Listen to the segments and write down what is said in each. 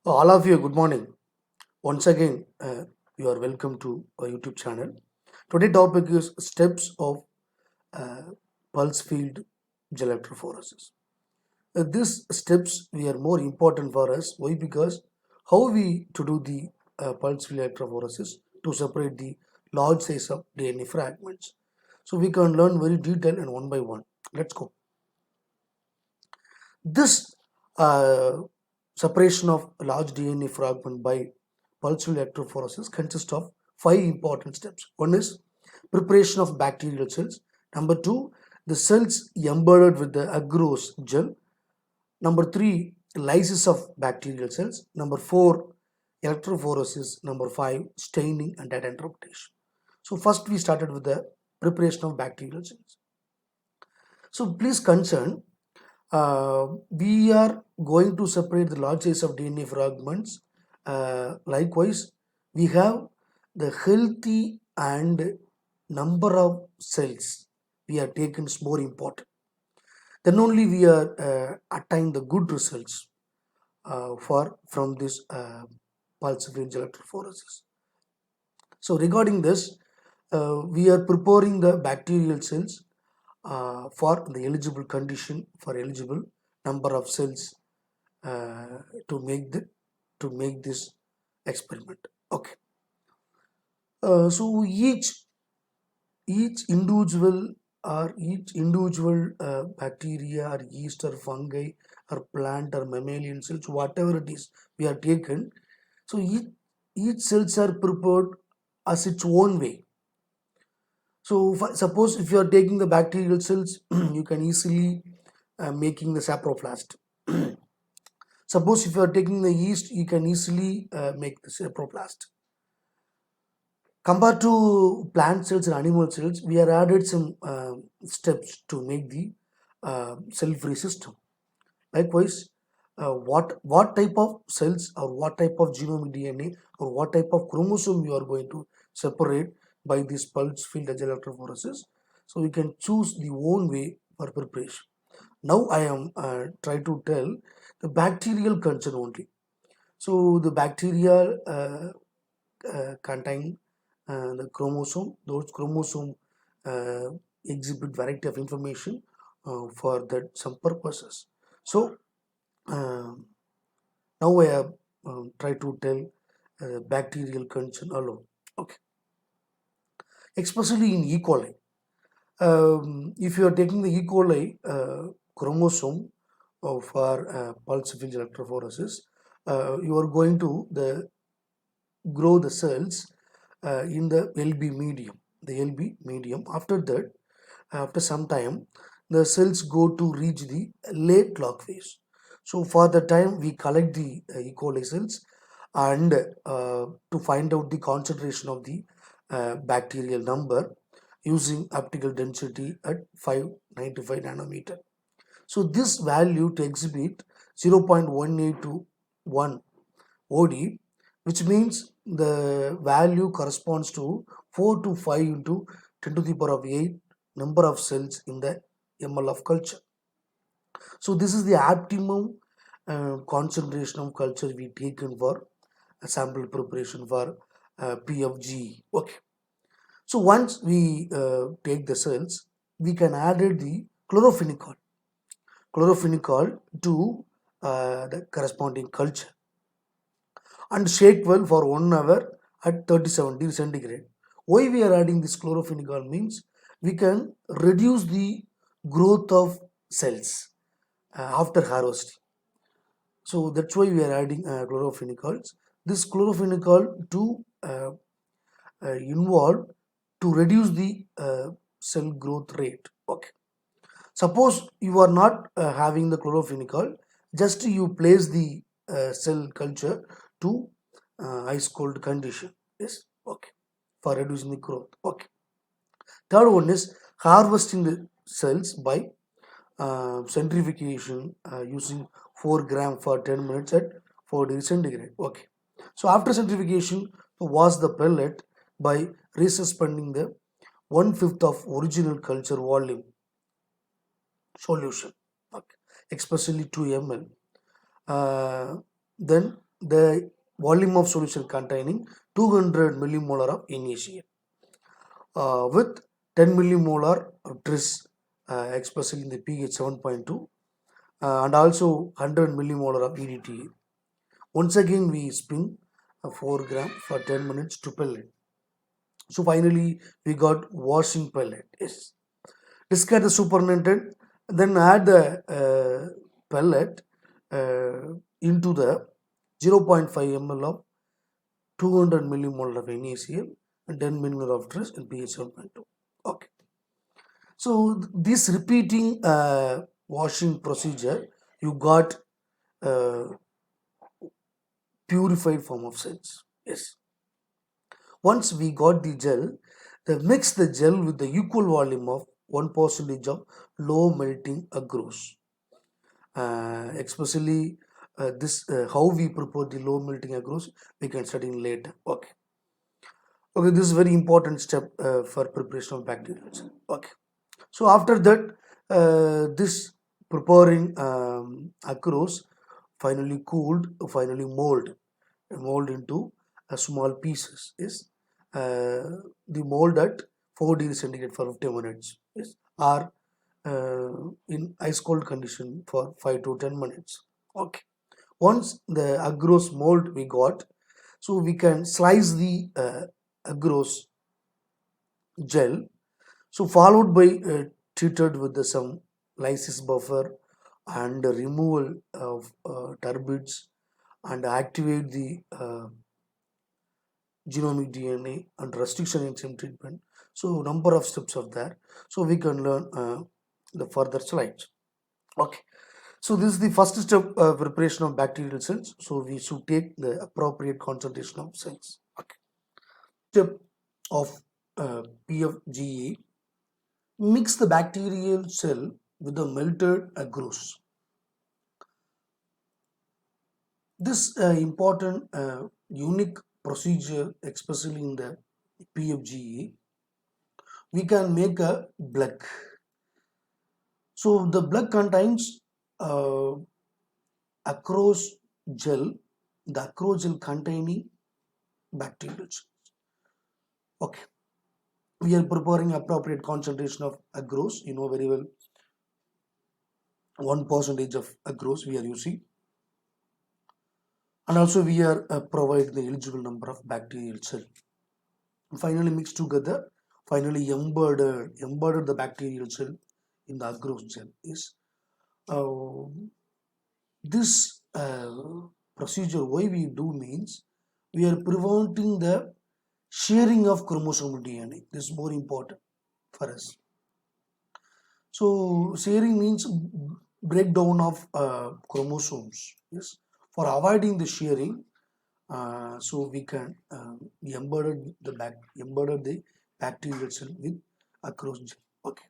All of you, good morning. Once again, you are welcome to our YouTube channel. Today topic is steps of uh, pulse field gel electrophoresis. These steps we are more important for us. Why? Because how we to do the pulse field electrophoresis to separate the large size of DNA fragments. So we can learn very detailed and one by one. Let's go. This uh, separation of large DNA fragment by pulsed electrophoresis consists of five important steps. One is preparation of bacterial cells. Number two, the cells embedded with the agarose gel. Number three, lysis of bacterial cells. Number four, electrophoresis. Number five, staining and data interpretation. So first we started with the preparation of bacterial cells. So please concern we are going to separate the large size of DNA fragments. Likewise, we have the healthy and number of cells we are taken is more important. Then only we are attain the good results for from this pulse field electrophoresis. So regarding this, we are preparing the bacterial cells for the eligible condition for eligible number of cells uh, to make the to make this experiment. Okay. So each individual bacteria or yeast or fungi or plant or mammalian cells, whatever it is we are taken. So each cells are prepared as its own way. So suppose if you are taking the bacterial cells, you can easily making the saproplast. Suppose if you are taking the yeast, you can easily make the saproplast. Compared to plant cells and animal cells, we have added some steps to make the cell-free system. Likewise, what type of cells or what type of genomic DNA or what type of chromosome you are going to separate by this pulse field electrophoresis. So we can choose the own way for preparation. Now I am trying to tell the bacterial culture only. So the bacteria contain the chromosome. Those chromosome uh, exhibit variety of information for that some purposes. So um, now I have tried to tell bacterial culture alone. Okay, especially in E. coli. If you are taking the E. coli chromosome for pulse field electrophoresis, you are going to grow the cells in the LB medium. The LB medium. After that, after some time, the cells go to reach the late log phase. So for the time we collect the E. coli cells and to find out the concentration of the bacterial number using optical density at 595 nanometer. So this value to exhibit 0.18 to 1 OD, which means the value corresponds to 4 to 5 into 10 to the power of 8 number of cells in the ml of culture. So this is the optimum concentration of culture we taken for a sample preparation for PFG. Okay. So once we take the cells, we can add the chlorophenicol, to the corresponding culture and shake well for 1 hour at 37 degrees centigrade. Why we are adding this chlorophenicol means we can reduce the growth of cells after harvesting. So that's why we are adding chlorophenicols. This chlorophenicol to involve to reduce the cell growth rate. Okay. Suppose you are not having the chlorophenicol, just you place the cell culture to ice cold condition. Yes, okay, for reducing the growth. Okay. Third one is harvesting the cells by centrifugation using 4 gram for 10 minutes at 4 degrees centigrade. Okay. So after centrifugation, wash the pellet by resuspending the 1/5 of original culture volume solution, okay, especially 2 ml. Then the volume of solution containing 200 millimolar of NaCl with 10 millimolar of tris expressed in the pH 7.2 and also 100 millimolar of EDTA. Once again we spin 4 gram for 10 minutes to pellet. So finally we got washing pellet. Yes. Discard the supernatant, then add the pellet into the 0.5 ml of 200 millimolar of NaCl and 10 millimolar of tris and pH 7.2. Okay. So this repeating washing procedure, you got uh, purified form of cells. Yes. Once we got the gel, mix the gel with the equal volume of 1% of low melting agarose. Especially this how we prepare the low melting agarose, we can study later. Okay. Okay, this is very important step for preparation of bacterial. Okay. So after that, this preparing agarose finally cooled, finally mold into small pieces. Is the mold at 4 degrees centigrade for 50 minutes. Yes, or in ice cold condition for 5 to 10 minutes. Okay. Once the agarose mold we got, so we can slice the agarose gel. So followed by treated with some lysis buffer and removal of turbids and activate the genomic DNA and restriction enzyme treatment. So number of steps are there. So we can learn the further slides. Okay. So this is the first step preparation of bacterial cells. So we should take the appropriate concentration of cells. Okay. Step of PFGE, mix the bacterial cell with the melted agarose. This important unique procedure, especially in the PFGE, we can make a blood. So the blood contains agarose gel, the agarose gel containing bacterial cells. Okay, we are preparing appropriate concentration of agarose. You know very well, 1% of agarose we are using, and also we are provide the eligible number of bacterial cell. Finally mixed together, finally embedded the bacterial cell in the agarose gel. Is this procedure why we do means we are preventing the sharing of chromosomal DNA. This is more important for us. So sharing means breakdown of chromosomes. Yes, for avoiding the sharing, so we can embedded the bacterial cell with agarose gel. Okay.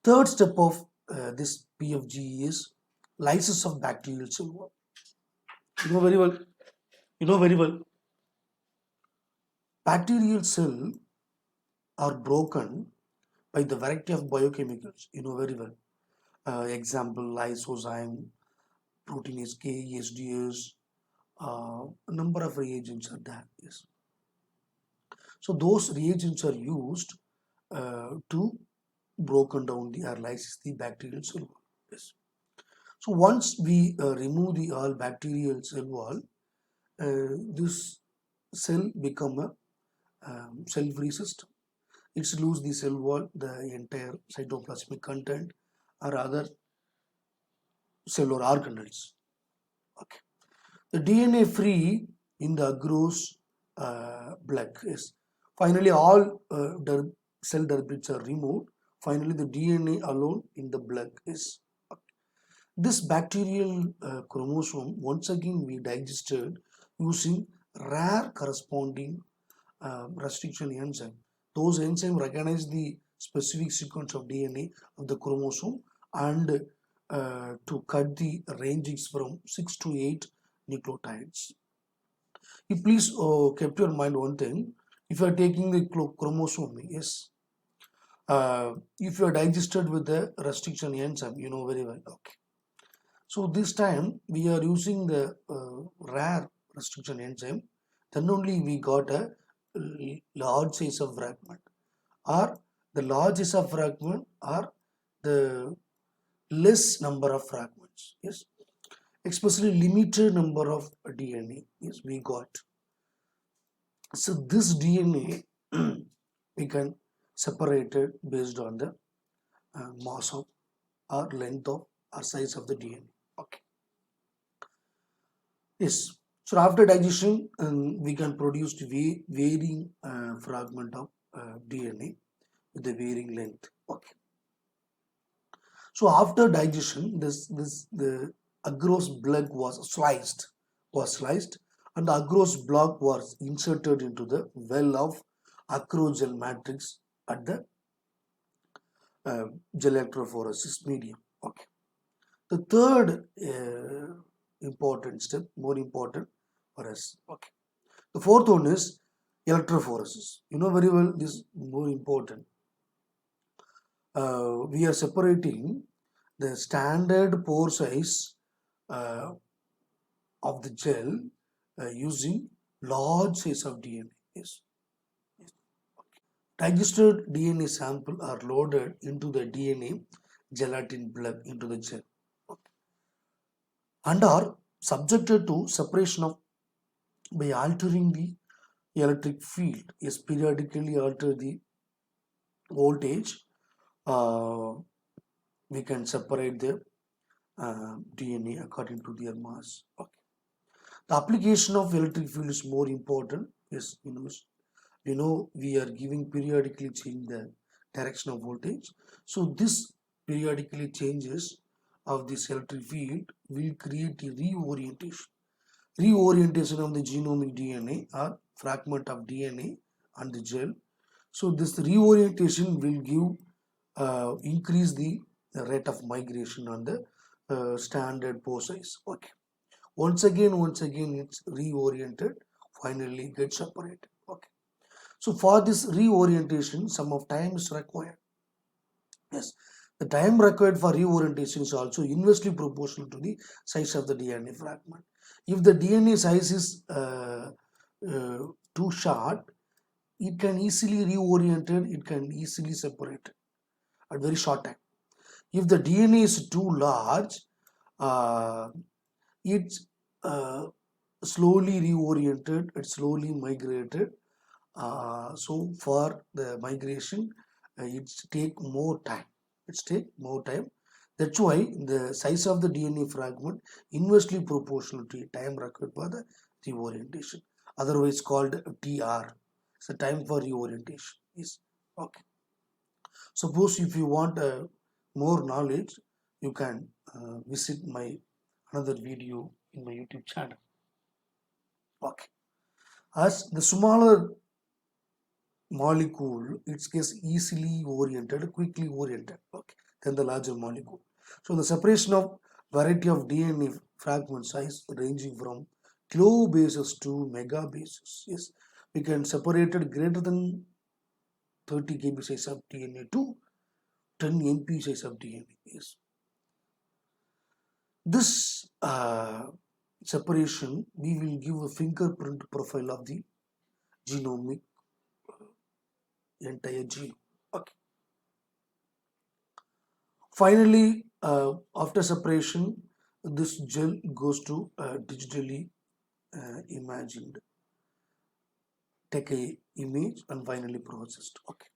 Third step of this PFGE is lysis of bacterial cell wall. You know very well. You know very well. Bacterial cell are broken by the variety of biochemicals. You know very well. Example: lysozyme, proteinase K, SDS. A number of reagents are there. Yes. So those reagents are used to broken down the or lysis the bacterial cell wall. Yes. So once we remove the all bacterial cell wall, this cell become a cell-free system. It's lose the cell wall, the entire cytoplasmic content or other cellular organelles. Okay. The DNA free in the agarose blood is finally all cell derivatives are removed. Finally, the DNA alone in the blood is. This bacterial chromosome once again we digested using rare corresponding restriction enzyme. Those enzymes recognize the specific sequence of DNA of the chromosome and to cut the ranges from 6 to 8 nucleotides. You please keep your mind one thing. If you are taking the chromosome, yes. If you are digested with the restriction enzyme, you know very well. Okay. So this time we are using the rare restriction enzyme, then only we got a large size of fragment, or the large size of fragment or the less number of fragments. Yes, especially limited number of DNA. Yes, we got. So this DNA we can separate it based on the mass of or length of or size of the DNA. Okay. Yes. So after digestion, we can produce varying fragment of DNA with the varying length. Okay. So after digestion, the agarose block was sliced, and the agarose block was inserted into the well of acrogel matrix at the gel electrophoresis medium. Okay. The third important step, more important for us. Okay. The fourth one is electrophoresis. You know very well this is more important. We are separating the standard pore size uh, of the gel using large size of DNA. Yes. Digested DNA sample are loaded into the DNA gelatin block into the gel and are subjected to separation of by altering the electric field. Yes, periodically alter the voltage. We can separate the DNA according to their mass. Okay. The application of electric field is more important. Yes, we are giving periodically change the direction of voltage. So this periodically changes of this electric field will create a reorientation of the genomic DNA or fragment of DNA on the gel. So this reorientation will give increase the rate of migration on the standard pore size. Okay. Once again it's reoriented, finally gets separated. Okay. So for this reorientation, some of time is required. Yes, the time required for reorientation is also inversely proportional to the size of the DNA fragment. If the DNA size is too short, it can easily reoriented, it can easily separate at very short time. If the DNA is too large, it's slowly reoriented, it's slowly migrated. So for the migration, it's take more time. That's why the size of the DNA fragment inversely proportional to time required for the reorientation, otherwise called TR. It's the time for reorientation. Is okay. Suppose if you want more knowledge, you can visit my another video in my YouTube channel. Okay. As the smaller molecule, it gets easily oriented, quickly oriented, okay, than the larger molecule. So the separation of variety of DNA fragment size ranging from kilo bases to mega bases. Yes, we can separate it greater than 30 kb size of DNA to 10 MP size of DNA. Yes. This separation, we will give a fingerprint profile of the genomic entire genome. Okay. Finally, after separation, this gel goes to digitally imagined, take a image and finally processed. Okay.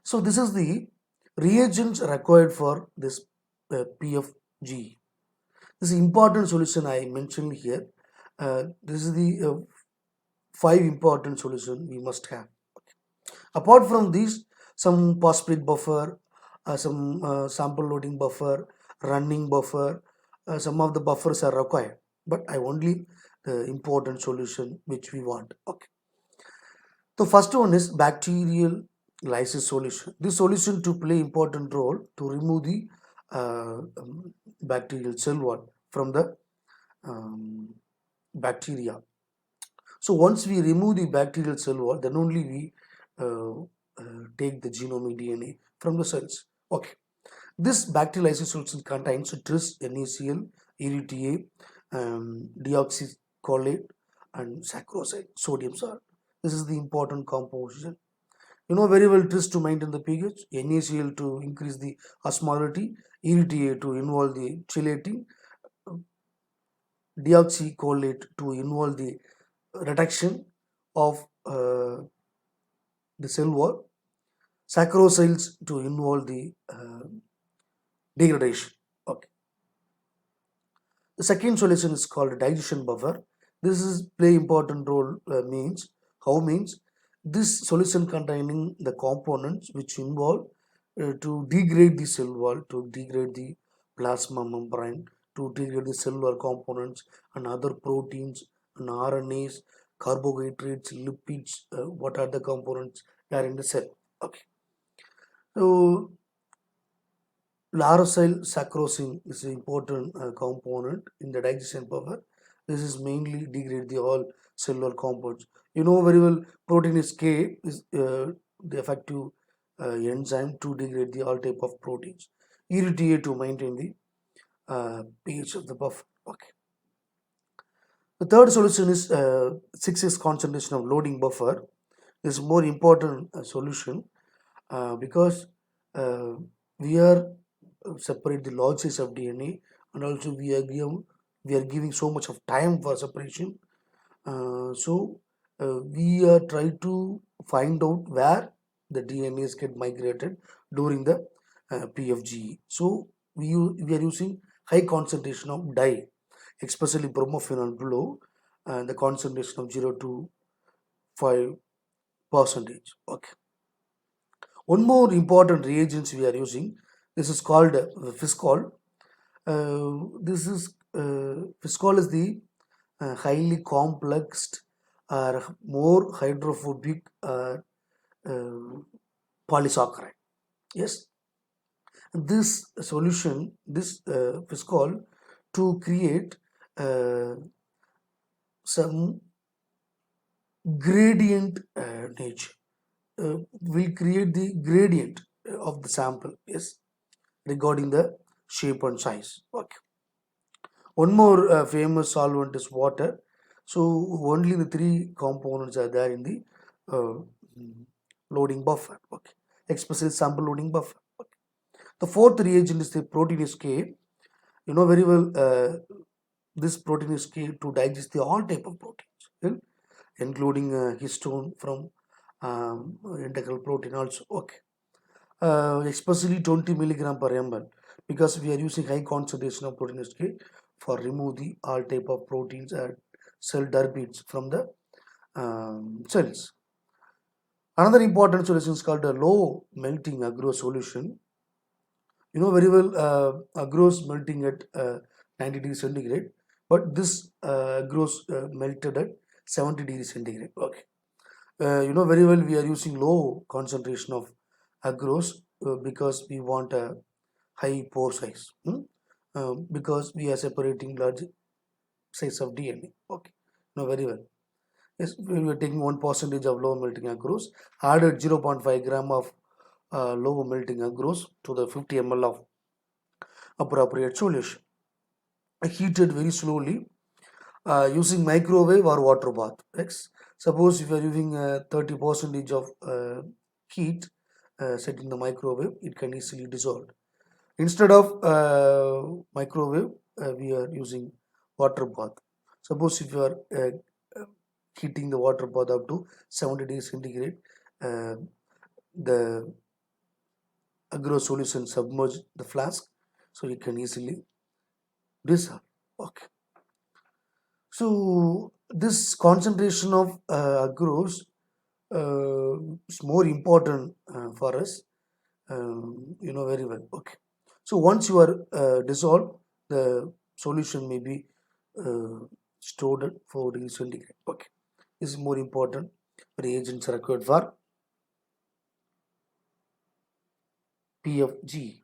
So this is the reagents required for this PFG. This is important solution I mentioned here. This is the 5 important solution we must have. Okay. Apart from these, some phosphate buffer, some sample loading buffer, running buffer, some of the buffers are required, but I only the important solution which we want. Okay. The first one is bacterial lysis solution. This solution to play important role to remove the bacterial cell wall from the bacteria. So once we remove the bacterial cell wall, then only we take the genomic DNA from the cells. Okay. This bacterial solution contains tris, NaCl, EDTA, deoxycholate, and saccharose, sodium salt. This is the important composition. You know very well tris to maintain the pH, NaCl to increase the osmolality, EDTA to involve the chelating, deoxycholate to involve the reduction of the cell wall, saccharosiles to involve the degradation. Okay. The second solution is called digestion buffer. This is play important role means how means this solution containing the components which involve to degrade the cell wall, to degrade the plasma membrane, to degrade the cellular components and other proteins and RNAs, carbohydrates, lipids. What are the components that are in the cell? Okay. So Laurosyl saccharosine is an important component in the digestion buffer. This is mainly degrade the all cellular compounds. You know very well proteinase K is the effective enzyme to degrade the all type of proteins. EDTA to maintain the pH of the buffer. Okay. The third solution is 6x concentration of loading buffer. This is more important solution because uh, we are separate the large size of DNA, and also we are giving so much of time for separation. We are trying to find out where the DNAs get migrated during the PFGE. So we are using high concentration of dye, especially bromophenol blue, and the concentration of 0 to 5%. Okay. One more important reagents we are using. This is called Fiscol. Fiscol is the highly complex or more hydrophobic polysaccharide. Yes, this solution, this Fiscol, to create some gradient nature. Will create the gradient of the sample. Yes, regarding the shape and size. Okay. One more famous solvent is water. So only the three components are there in the uh, loading buffer. Okay. Especially sample loading buffer. Okay. The fourth reagent is the proteinase K. You know very well this proteinase K to digest the all type of proteins, yeah, including histone from integral protein also. Okay. Especially 20 milligram per ml because we are using high concentration of proteinase K for remove the all type of proteins and cell derbites from the cells. Another important solution is called a low melting agarose solution. You know very well agarose melting at 90 degrees centigrade, but this agarose melted at 70 degrees centigrade. Okay. You know very well we are using low concentration of agarose because we want a high pore size, because we are separating large size of DNA. Okay, no, very well. Yes, we are taking 1% of low melting agarose, added 0.5 gram of low melting agarose to the 50 ml of appropriate solution. Heated very slowly using microwave or water bath. X. Suppose if you are using 30% of heat set in the microwave, it can easily dissolve. Instead of microwave, we are using water bath. Suppose if you are heating the water bath up to 70 degrees centigrade, uh, the agro solution submerge the flask, so you can easily dissolve. Okay. So this concentration of agarose is more important for us. You know very well. Okay. So once you are dissolved, the solution may be uh, stored at 4 degrees centigrade. Okay. This is more important. Reagents are required for PFG.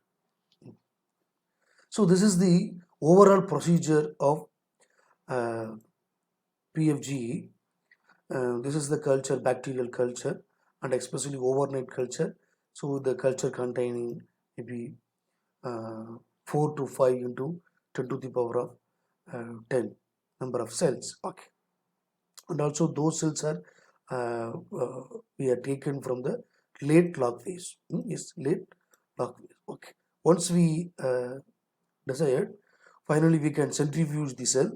So this is the overall procedure of uh, PFG. This is the culture, bacterial culture, and especially overnight culture. So the culture containing maybe uh, 4 to 5 into 10 to the power of 10 number of cells. Okay, and also those cells are uh, uh, we are taken from the late log phase. Yes, late log phase. Okay, once we desired, finally we can centrifuge the cell.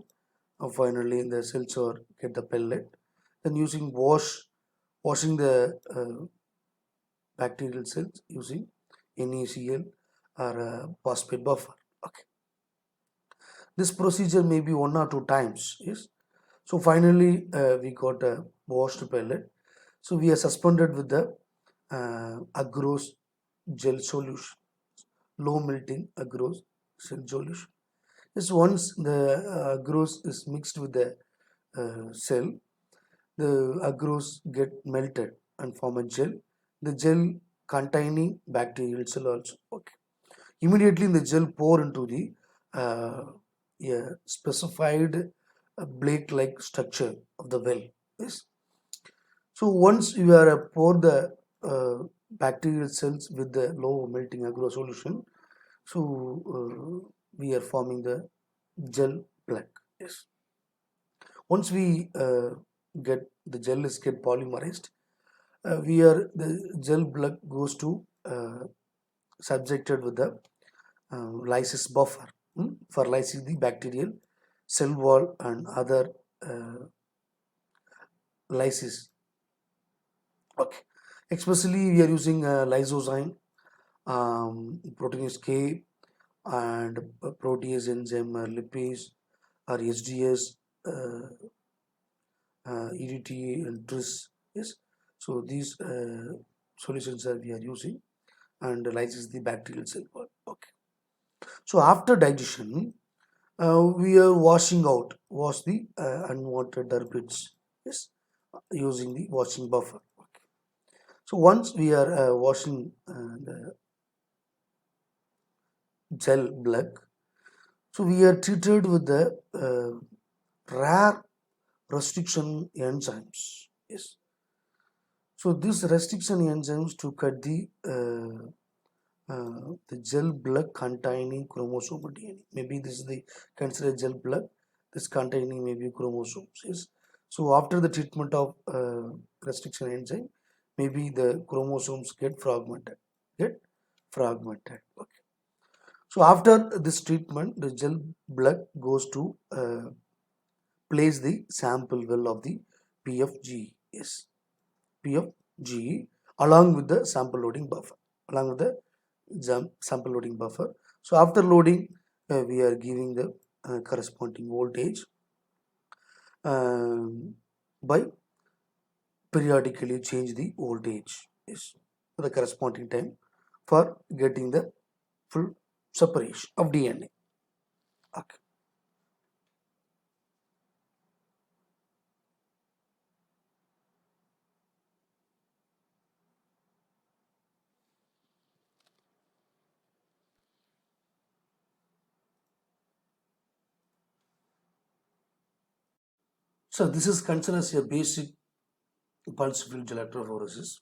Finally, the cells or get the pellet. Then using washing the bacterial cells using NaCl or phosphate buffer. Okay, this procedure may be one or two times. Yes. So finally, we got a washed pellet. So we are suspended with the agarose gel solution, low melting agarose gel solution. Yes, once the agarose is mixed with the cell, the agarose get melted and form a gel. The gel containing bacterial cell also. Okay. Immediately the gel pour into the uh, yeah, specified Blake-like structure of the well. Yes. So once you are pour the bacterial cells with the low melting agro solution, so we are forming the gel plaque. Yes. Once we get the gel is get polymerized, we are the gel block goes to subjected with the lysis buffer for lysing the bacterial cell wall and other uh, lysis. Okay, especially we are using lysozyme, proteinase K, and protease enzyme lipase or SDS, uh, EDTA and TRIS. Yes, so these solutions are we are using and lysis the bacterial cell wall. Okay, so after digestion, we are washing out, wash the unwanted derbids. Yes, using the washing buffer. Okay. So once we are washing the gel blood, so we are treated with the rare restriction enzymes. Yes. So this restriction enzymes to cut the gel blood containing chromosome DNA. Maybe this is the considered gel blood. This containing maybe chromosomes. Yes. So after the treatment of restriction enzyme, maybe the chromosomes get fragmented. Get fragmented. Okay. So after this treatment, the gel blood goes to place the sample well of the PFG. Yes. PFG along with the sample loading buffer. Along with the sample loading buffer. So after loading, we are giving the corresponding voltage um, by periodically change the voltage is for the corresponding time for getting the full separation of DNA. Okay. So this is considered as a basic pulse field gel electrophoresis.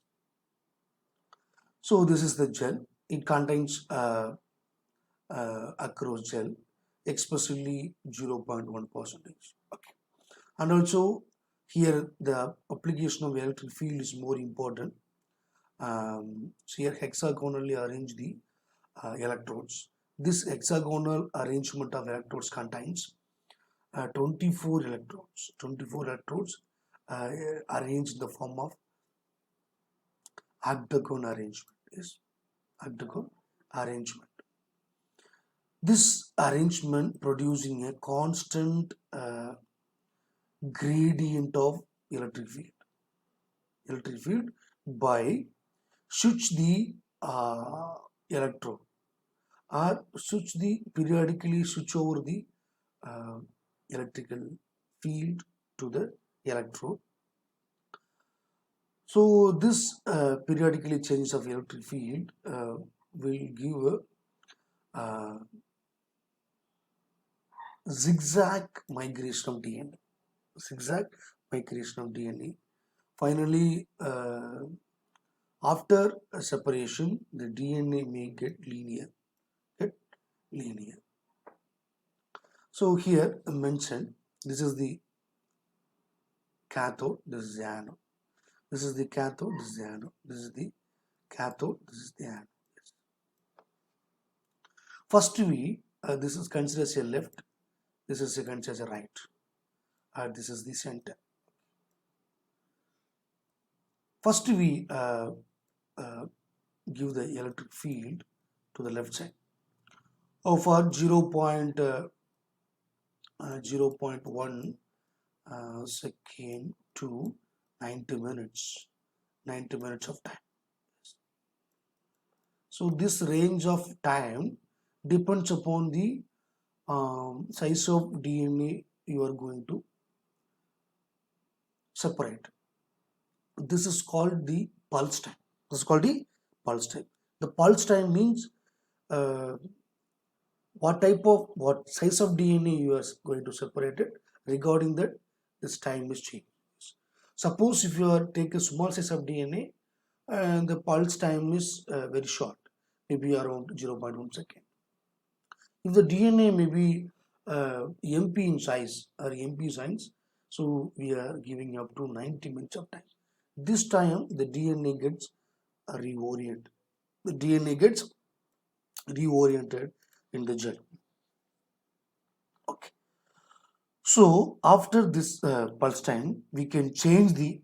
So this is the gel. It contains across gel, especially 0.1 percentage. Okay. And also here the application of electric field is more important. So here hexagonally arrange the electrodes. This hexagonal arrangement of electrodes contains 24 electrodes. 24 electrodes arranged in the form of octagon arrangement. Yes, octagon arrangement. This arrangement producing a constant gradient of electric field. Electric field by switch the electrode or switch the periodically switch over the uh, electrical field to the electrode. So this periodically change of electric field will give a zigzag migration of DNA. Zigzag migration of DNA. Finally, after a separation, the DNA may get linear. Okay? linear. So here mentioned, this is the cathode, this is the anode. This is the cathode, this is the anode. This is the cathode, this is the anode. First V, this is considered as a left, this is considered as a right, this is the center. First we give the electric field to the left side. For 0.1 second to 90 minutes, 90 minutes of time. So this range of time depends upon the size of DNA you are going to separate. This is called the pulse time. This is called the pulse time. The pulse time means what size of DNA you are going to separate it. Regarding that, this time is changed. Suppose if you are take a small size of DNA and the pulse time is very short, maybe around 0.1 second. If the DNA may be MP in size or MP size, so we are giving up to 90 minutes of time. This time the DNA gets reoriented. The DNA gets reoriented in the gel. Okay. So after this pulse time, we can change the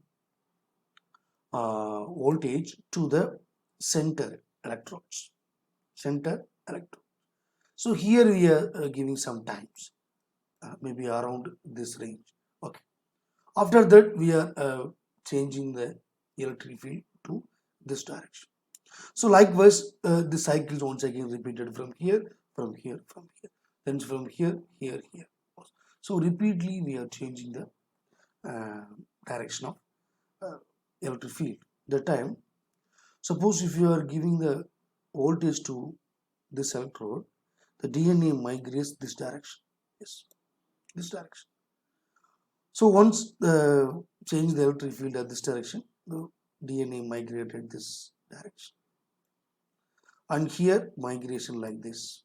voltage to the center electrodes. Center electrode. So here we are giving some times, maybe around this range. Okay. After that, we are changing the electric field to this direction. So likewise, the cycle is once again repeated from here, from here, from here, then from here, here, here. So repeatedly, we are changing the direction of electric field. The time, suppose if you are giving the voltage to this electrode, the DNA migrates this direction. Yes, this direction. So once change the electric field at this direction, the DNA migrated this direction. And here migration like this.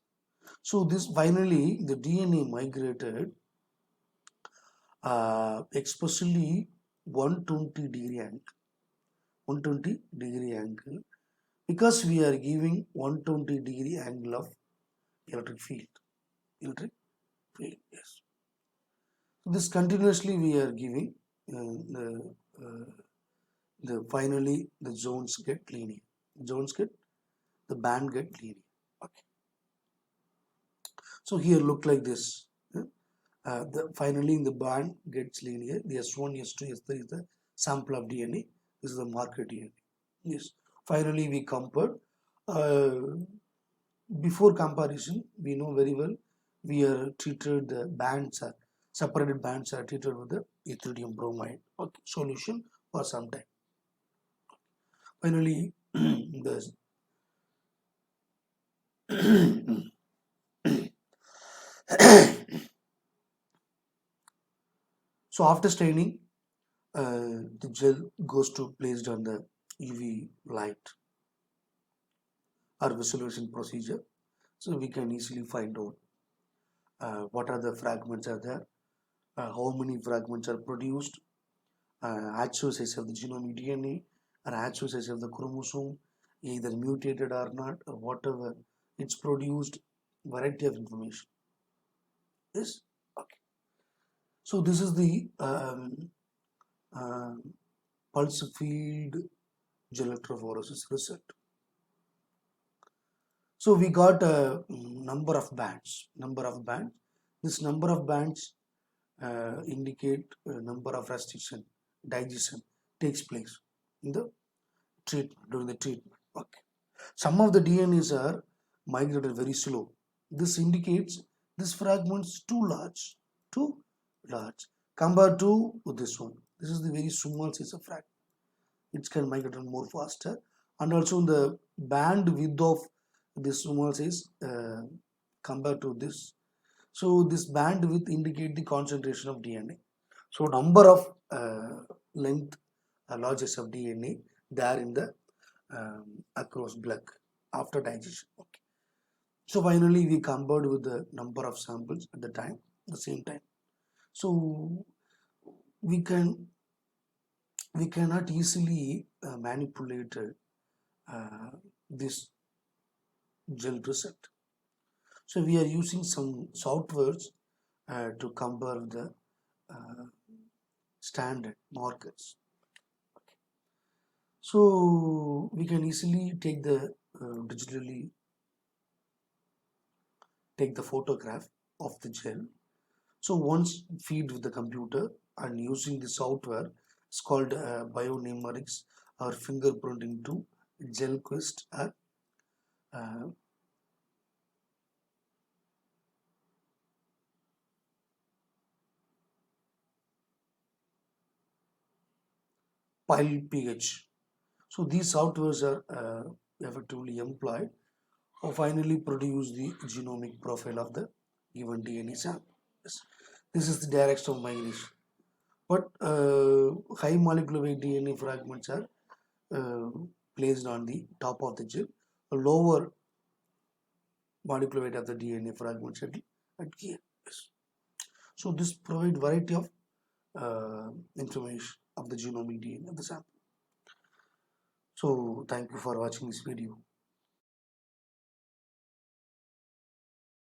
So this finally the DNA migrated especially 120 degree angle. 120 degree angle, because we are giving 120 degree angle of electric field. Electric field, yes. This continuously we are giving the finally the zones get linear. Zones get the band get linear. Okay. So here look like this. Finally the band gets linear. The S1, S2, S3 is the sample of DNA. This is the marker DNA. Yes. Finally we compared. Before comparison, we know very well we are treated the bands are separated bands are treated with the ethidium bromide solution for some time. Finally, the so after staining, the gel goes to placed on the UV light or visualization procedure, so we can easily find out what are the fragments are there, how many fragments are produced, actual size of the genomic DNA or actual size of the chromosome, either mutated or not, or whatever it's produced, variety of information. Yes, okay. So this is the pulse field gel electrophoresis result. So we got a number of bands. This number of bands indicate number of restriction, digestion takes place in the treatment, during the treatment. Okay. Some of the DNAs are migrated very slow. This indicates this fragment is too large compared to this one. This is the very small size of fragment. It can migrate more faster, and also the band width of this small size compared to this. So this band width indicate the concentration of DNA. So number of length lodges of DNA there in the across block after digestion. Okay. So finally, we compared with the number of samples at the same time. So we can we cannot easily manipulate uh, this gel result. So we are using some softwares to compare the uh, standard markers. So we can easily digitally take the photograph of the gel. So once feed with the computer and using the software, it's called bionumerics or fingerprinting to GelQuest or uh, PilePH. So these softwares are effectively employed or finally produce the genomic profile of the given DNA sample. Yes. This is the direction of migration. But high molecular weight DNA fragments are uh, placed on the top of the gel. A lower molecular weight of the DNA fragments at here. Yes. So this provide variety of information of the genomic DNA of the sample. So thank you for watching this video.